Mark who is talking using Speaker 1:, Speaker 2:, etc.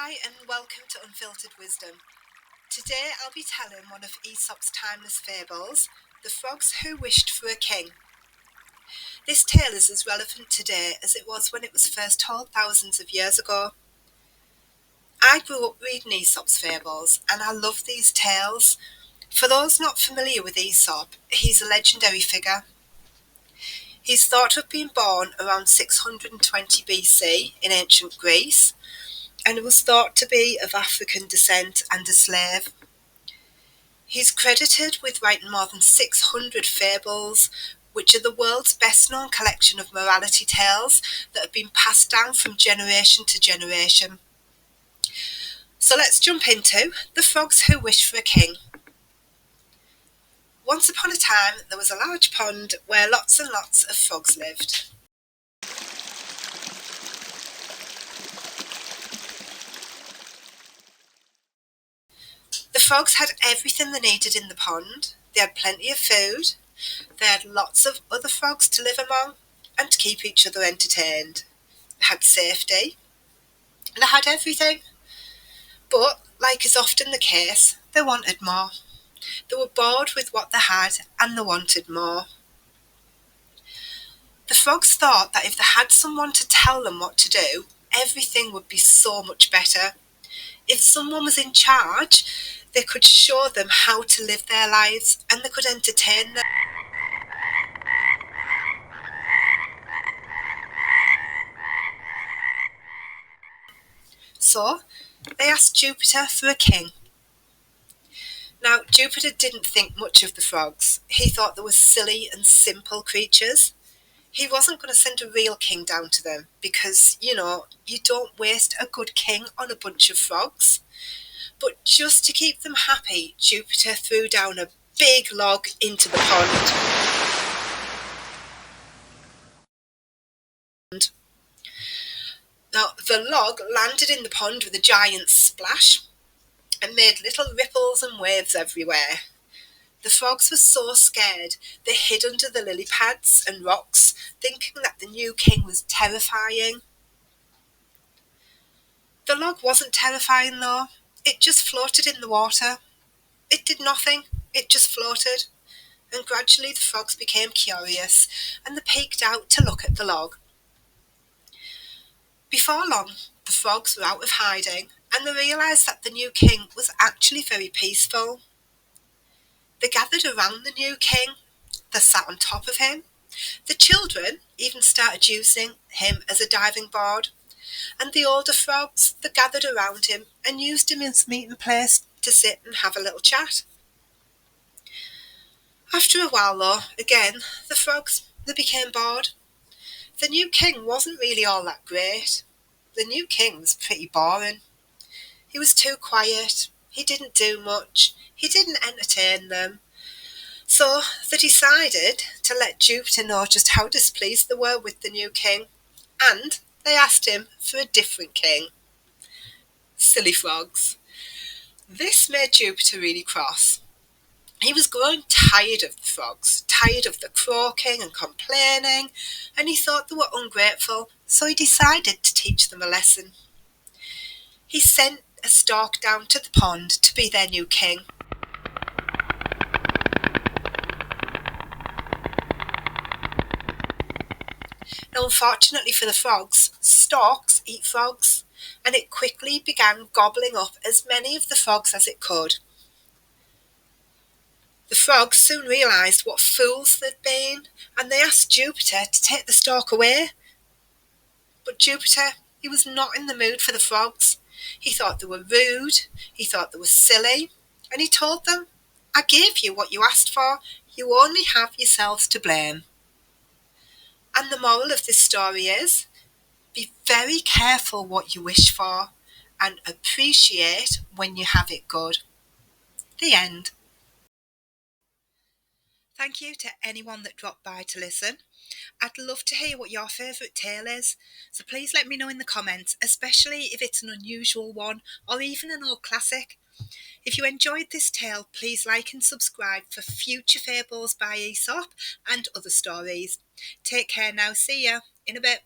Speaker 1: Hi and welcome to Unfiltered Wisdom. Today I'll be telling one of Aesop's timeless fables, The Frogs Who Wished for a King. This tale is as relevant today as it was when it was first told thousands of years ago. I grew up reading Aesop's fables and I love these tales. For those not familiar with Aesop, he's a legendary figure. He's thought to have been born around 620 BC in ancient Greece and was thought to be of African descent and a slave. He's credited with writing more than 600 fables, which are the world's best-known collection of morality tales that have been passed down from generation to generation. So let's jump into The Frogs Who Wished for a King. Once upon a time, there was a large pond where lots and lots of frogs lived. The frogs had everything they needed in the pond. They had plenty of food, they had lots of other frogs to live among and to keep each other entertained. They had safety, and they had everything. But, like is often the case, they wanted more. They were bored with what they had and they wanted more. The frogs thought that if they had someone to tell them what to do, everything would be so much better. If someone was in charge, they could show them how to live their lives and they could entertain them. So, they asked Jupiter for a king. Now, Jupiter didn't think much of the frogs. He thought they were silly and simple creatures. He wasn't going to send a real king down to them because, you don't waste a good king on a bunch of frogs. But just to keep them happy, Jupiter threw down a big log into the pond. Now, the log landed in the pond with a giant splash and made little ripples and waves everywhere. The frogs were so scared they hid under the lily pads and rocks, thinking that the new king was terrifying. The log wasn't terrifying though. It just floated in the water. It did nothing. It just floated. And gradually the frogs became curious and they peeked out to look at the log. Before long, the frogs were out of hiding and they realised that the new king was actually very peaceful. They gathered around the new king. They sat on top of him. The children even started using him as a diving board. And the older frogs, they gathered around him and used him as meeting place to sit and have a little chat. After a while though, again, the frogs, they became bored. The new king wasn't really all that great. The new king was pretty boring. He was too quiet. He didn't do much. He didn't entertain them. So they decided to let Jupiter know just how displeased they were with the new king, and they asked him for a different king. Silly frogs. This made Jupiter really cross. He was growing tired of the frogs, tired of the croaking and complaining, and he thought they were ungrateful, so he decided to teach them a lesson. He sent a stork down to the pond to be their new king. Now, unfortunately for the frogs, storks eat frogs, and it quickly began gobbling up as many of the frogs as it could. The frogs soon realised what fools they'd been, and they asked Jupiter to take the stork away. But Jupiter, he was not in the mood for the frogs. He thought they were rude, he thought they were silly, and he told them, "I gave you what you asked for, you only have yourselves to blame." And the moral of this story is, be very careful what you wish for, and appreciate when you have it good. The end. Thank you to anyone that dropped by to listen. I'd love to hear what your favourite tale is, so please let me know in the comments, especially if it's an unusual one or even an old classic. If you enjoyed this tale, please like and subscribe for future fables by Aesop and other stories. Take care now, see ya in a bit.